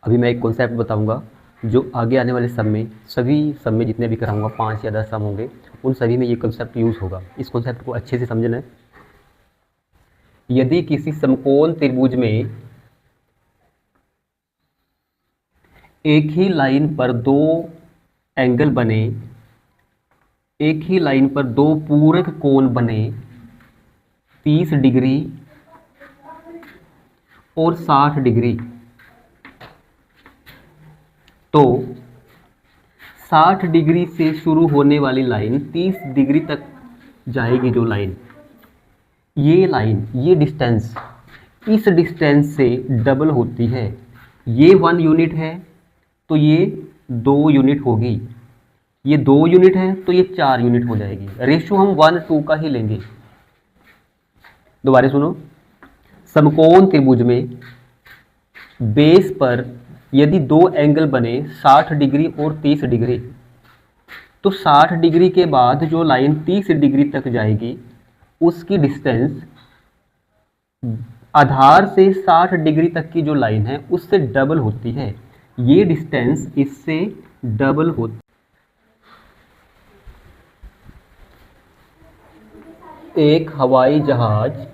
अभी मैं एक कॉन्सेप्ट बताऊंगा जो आगे आने वाले सभी सब में जितने भी कराऊंगा 5 या 10 सम होंगे उन सभी में ये कॉन्सेप्ट यूज़ होगा। इस कॉन्सेप्ट को अच्छे से समझना है। यदि किसी समकोण त्रिभुज में एक ही लाइन पर दो एंगल बने, एक ही लाइन पर दो पूरक कोण बने 30 डिग्री और 60 डिग्री, तो 60 डिग्री से शुरू होने वाली लाइन 30 डिग्री तक जाएगी जो लाइन, ये डिस्टेंस इस डिस्टेंस से डबल होती है। ये 1 यूनिट है तो ये 2 यूनिट होगी, ये 2 यूनिट है तो ये 4 यूनिट हो जाएगी। रेशो हम 1:2 का ही लेंगे। दोबारा सुनो, समकोण त्रिभुज में बेस पर यदि दो एंगल बने 60 डिग्री और 30 डिग्री, तो 60 डिग्री के बाद जो लाइन 30 डिग्री तक जाएगी उसकी डिस्टेंस आधार से 60 डिग्री तक की जो लाइन है उससे डबल होती है। ये डिस्टेंस इससे डबल होती। एक हवाई जहाज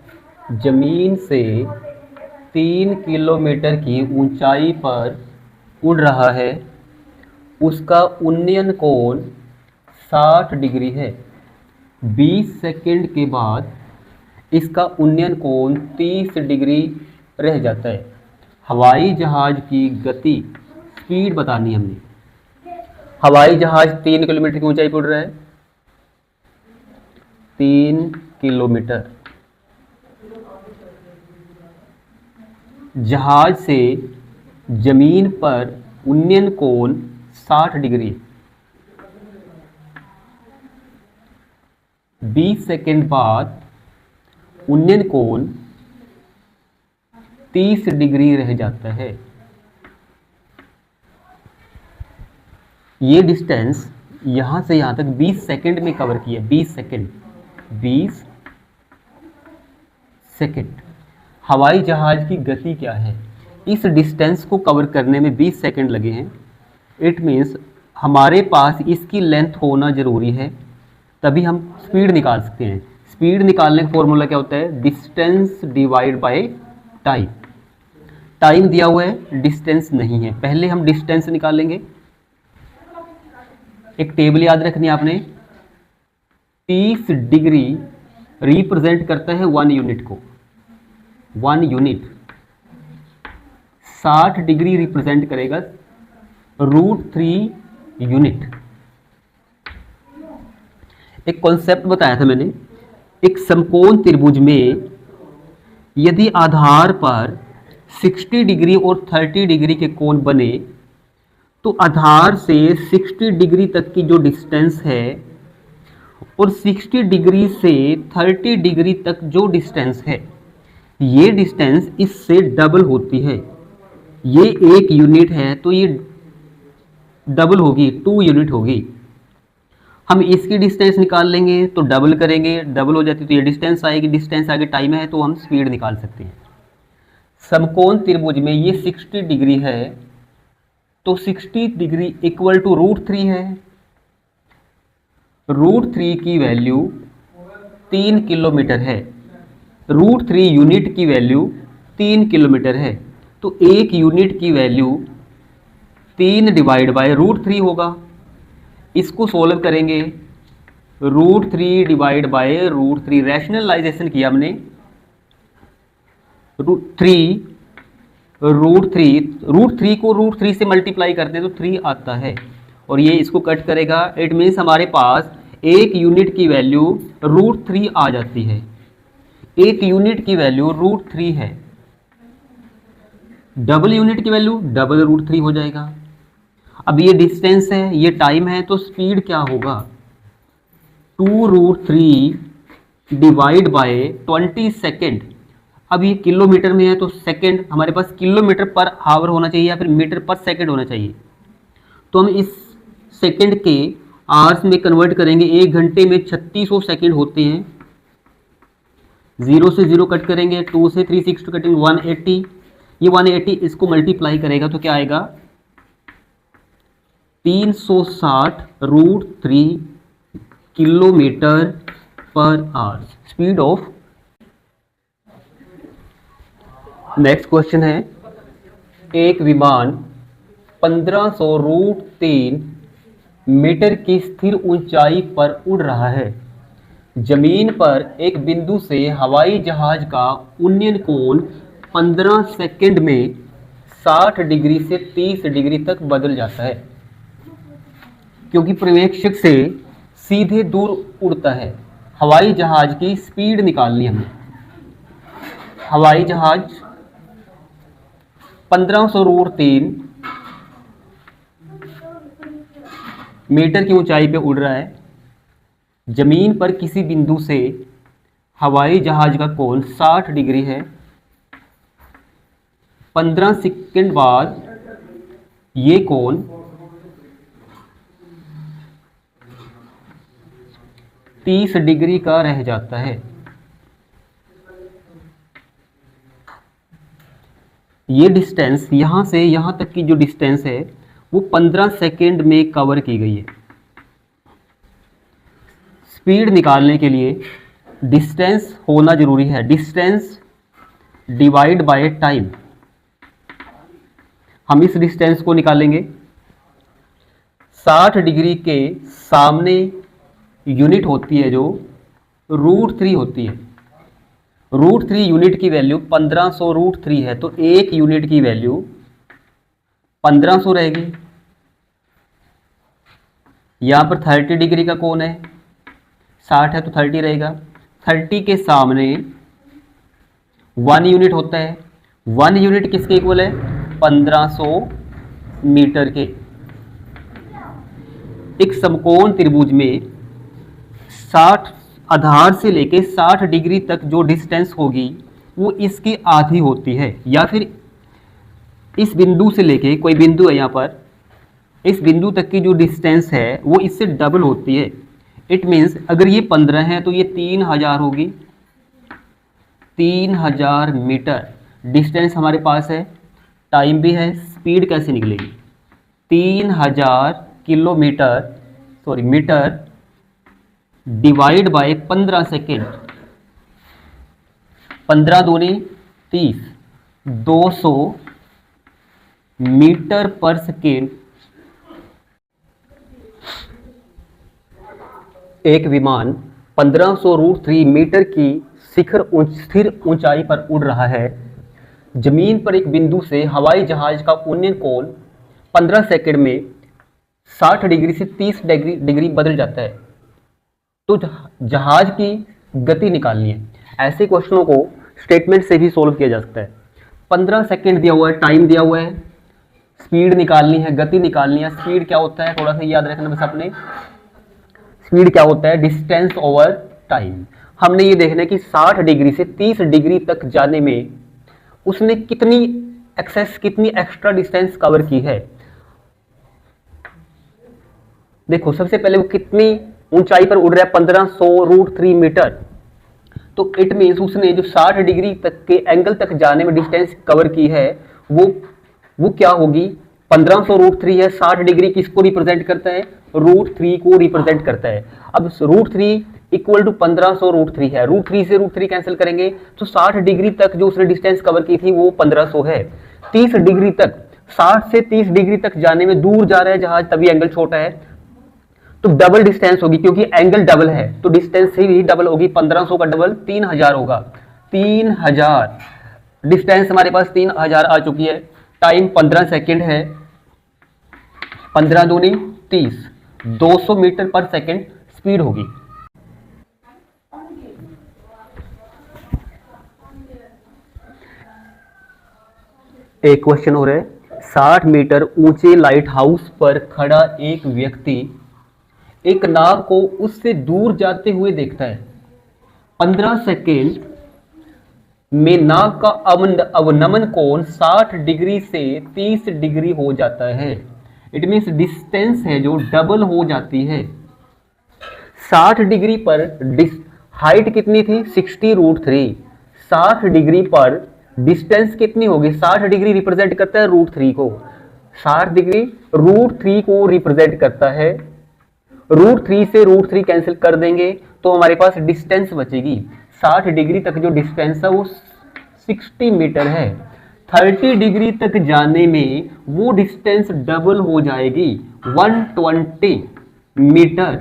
जमीन से 3 किलोमीटर की ऊंचाई पर उड़ रहा है, उसका उन्नयन कोण 60 डिग्री है। 20 सेकंड के बाद इसका उन्नयन कोण 30 डिग्री रह जाता है। हवाई जहाज की गति स्पीड बतानी है हमने। हवाई जहाज 3 किलोमीटर की ऊंचाई पर उड़ रहा है, 3 किलोमीटर। जहाज से जमीन पर उन्नयन कोण 60 डिग्री। 20 सेकंड बाद उन्नयन कोण 30 डिग्री रह जाता है। ये डिस्टेंस यहां से यहां तक 20 सेकंड में कवर किया। 20 सेकंड। हवाई जहाज की गति क्या है? इस डिस्टेंस को कवर करने में 20 सेकंड लगे हैं। इट मीन्स हमारे पास इसकी लेंथ होना जरूरी है, तभी हम स्पीड निकाल सकते हैं। स्पीड निकालने का फॉर्मूला क्या होता है? Distance divide by time. Time दिया हुआ है, डिस्टेंस नहीं है। पहले हम डिस्टेंस निकालेंगे। एक टेबल याद रखनी है आपने। 30 डिग्री रिप्रेजेंट करता है 1 यूनिट को, 1 यूनिट। 60 डिग्री रिप्रेजेंट करेगा √3 यूनिट। एक कॉन्सेप्ट बताया था मैंने। एक समकोण त्रिभुज में यदि आधार पर 60 डिग्री और 30 डिग्री के कोण बने, तो आधार से 60 डिग्री तक की जो डिस्टेंस है और 60 डिग्री से 30 डिग्री तक जो डिस्टेंस है, ये डिस्टेंस इससे डबल होती है। ये 1 यूनिट है तो ये डबल होगी, 2 यूनिट होगी। हम इसकी डिस्टेंस निकाल लेंगे तो डबल करेंगे, डबल हो जाती तो ये डिस्टेंस आएगी। डिस्टेंस आगे टाइम है तो हम स्पीड निकाल सकते हैं। समकोण त्रिभुज में ये 60 डिग्री है तो 60 डिग्री इक्वल टू √3 है। √3 की वैल्यू 3 किलोमीटर है। √3 यूनिट की वैल्यू 3 किलोमीटर है, तो 1 यूनिट की वैल्यू 3 डिवाइड बाय √3 होगा। इसको सोल्व करेंगे। √3 डिवाइड बाय √3 रैशनलाइजेशन किया हमने। √3 को √3 से मल्टीप्लाई करते हैं तो 3 आता है और ये इसको कट करेगा। इट मीन्स हमारे पास 1 यूनिट की वैल्यू √3 आ जाती है। 1 यूनिट की वैल्यू √3 है। डबल यूनिट की वैल्यू डबल √3 हो जाएगा। अब ये डिस्टेंस है, ये टाइम है, तो स्पीड क्या होगा? 2√3 डिवाइड बाय 20 सेकेंड। अब ये किलोमीटर में है तो सेकेंड, हमारे पास किलोमीटर पर आवर होना चाहिए या फिर मीटर पर सेकेंड होना चाहिए। तो हम इस सेकेंड के आवर्स में कन्वर्ट करेंगे। 1 घंटे में 3600 सेकेंड होते हैं। 0 से 0 कट करेंगे, 2 से 360 कटेंगे 180। ये 180 इसको मल्टीप्लाई करेगा तो क्या आएगा 360√3 kilometre per hour speed of. Next question है, एक विमान 1500√3 मीटर की स्थिर ऊंचाई पर उड़ रहा है। जमीन पर एक बिंदु से हवाई जहाज का उन्नयन कोण 15 सेकंड में 60 डिग्री से 30 डिग्री तक बदल जाता है। क्योंकि पर्यवेक्षक से सीधे दूर उड़ता है, हवाई जहाज की स्पीड निकालनी हमें। हवाई जहाज 1500√3 मीटर की ऊंचाई पे उड़ रहा है। जमीन पर किसी बिंदु से हवाई जहाज का कोण 60 डिग्री है। 15 सेकंड बाद ये कोण 30 डिग्री का रह जाता है। ये डिस्टेंस यहाँ से यहाँ तक की जो डिस्टेंस है वो 15 सेकंड में कवर की गई है। स्पीड निकालने के लिए डिस्टेंस होना जरूरी है। Distance divide by time. हम इस डिस्टेंस को निकालेंगे। 60 डिग्री के सामने यूनिट होती है जो √3 होती है। √3 यूनिट की वैल्यू 1500√3 है, तो एक यूनिट की वैल्यू 1500 रहेगी। यहां पर 30 डिग्री का कोण है, 60 है तो 30 रहेगा। 30 के सामने 1 यूनिट होता है। 1 यूनिट किसके इक्वल है? 1500 मीटर के। एक समकोण त्रिभुज में 60 आधार से लेके 60 डिग्री तक जो डिस्टेंस होगी वो इसकी आधी होती है, या फिर इस बिंदु से लेके, कोई बिंदु है यहाँ पर, इस बिंदु तक की जो डिस्टेंस है वो इससे डबल होती है। इट मीन्स अगर ये 15 है तो ये 3000 होगी। 3000 मीटर डिस्टेंस हमारे पास है, टाइम भी है, स्पीड कैसे निकलेगी? 3000 मीटर डिवाइड बाय 15 सेकेंड। 15 दूनी 30, 200 मीटर पर सेकेंड। एक विमान 1500√3 मीटर की स्थिर ऊंचाई पर उड़ रहा है। जमीन पर एक बिंदु से हवाई जहाज का उन्नयन कोण 15 सेकंड में 60 डिग्री से 30 डिग्री बदल जाता है। तो जहाज की गति निकालनी है। ऐसे क्वेश्चनों को स्टेटमेंट से भी सोल्व किया जा सकता है। 15 सेकंड दिया हुआ है, टाइम दिया हुआ है, स्पीड निकालनी है, गति निकालनी है। स्पीड क्या होता है थोड़ा सा याद रखना बस अपने। स्पीड क्या होता है? Distance over time. हमने ये देखना है कि 60 डिग्री से 30 डिग्री तक जाने में उसने कितनी एक्स्ट्रा डिस्टेंस कवर की है। देखो सबसे पहले वो कितनी ऊंचाई पर उड़ रहा है? 1500√3 मीटर। तो इट मीन्स उसने जो 60 डिग्री तक के एंगल तक जाने में डिस्टेंस कवर की है वो क्या होगी? 1500√3 है। 60 डिग्री किसको रिप्रेजेंट करता है? √3 को रिप्रेजेंट करता है। अब √3 इक्वल टू 1500√3 है। √3 से √3 कैंसिल करेंगे तो 60 डिग्री तक जो उसने डिस्टेंस कवर की थी वो 1500 है। 30 डिग्री तक, 60 से 30 डिग्री तक जाने में दूर जा रहा है जहाज, तभी एंगल छोटा है, तो डबल डिस्टेंस होगी क्योंकि एंगल डबल है तो डिस्टेंस ही डबल होगी। 1500 का डबल 3000 होगा। 3000 डिस्टेंस हमारे पास 3000 आ चुकी है। टाइम 15 सेकंड है। 15 दूनी 30, 200 मीटर पर सेकंड स्पीड होगी। एक क्वेश्चन हो रहा है, 60 मीटर ऊंचे लाइट हाउस पर खड़ा एक व्यक्ति एक नाव को उससे दूर जाते हुए देखता है। 15 सेकेंड में नाव का अवनमन कोण 60 डिग्री से 30 डिग्री हो जाता है। इट मीन्स डिस्टेंस है जो डबल हो जाती है। 60 डिग्री पर हाइट कितनी थी? 60√3। 60 डिग्री पर डिस्टेंस कितनी होगी, 60 डिग्री रिप्रेजेंट करता है √3 को, 60 डिग्री √3 को रिप्रेजेंट करता है। √3 से √3 कैंसिल कर देंगे तो हमारे पास डिस्टेंस बचेगी। 60 डिग्री तक जो डिस्टेंस है वो 60 मीटर है। 30 डिग्री तक जाने में वो डिस्टेंस डबल हो जाएगी, 120 मीटर।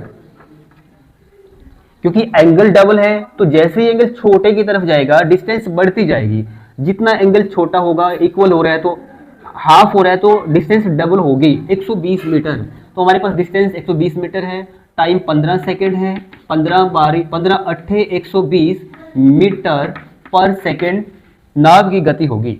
क्योंकि एंगल डबल है तो जैसे ही एंगल छोटे की तरफ जाएगा डिस्टेंस बढ़ती जाएगी। जितना एंगल छोटा होगा, इक्वल हो रहा है तो हाफ हो रहा है तो डिस्टेंस डबल होगी, 120 मीटर। तो हमारे पास डिस्टेंस 120 मीटर है, टाइम 15 सेकेंड है, 15 8 120 मीटर पर सेकेंड नाव की गति होगी।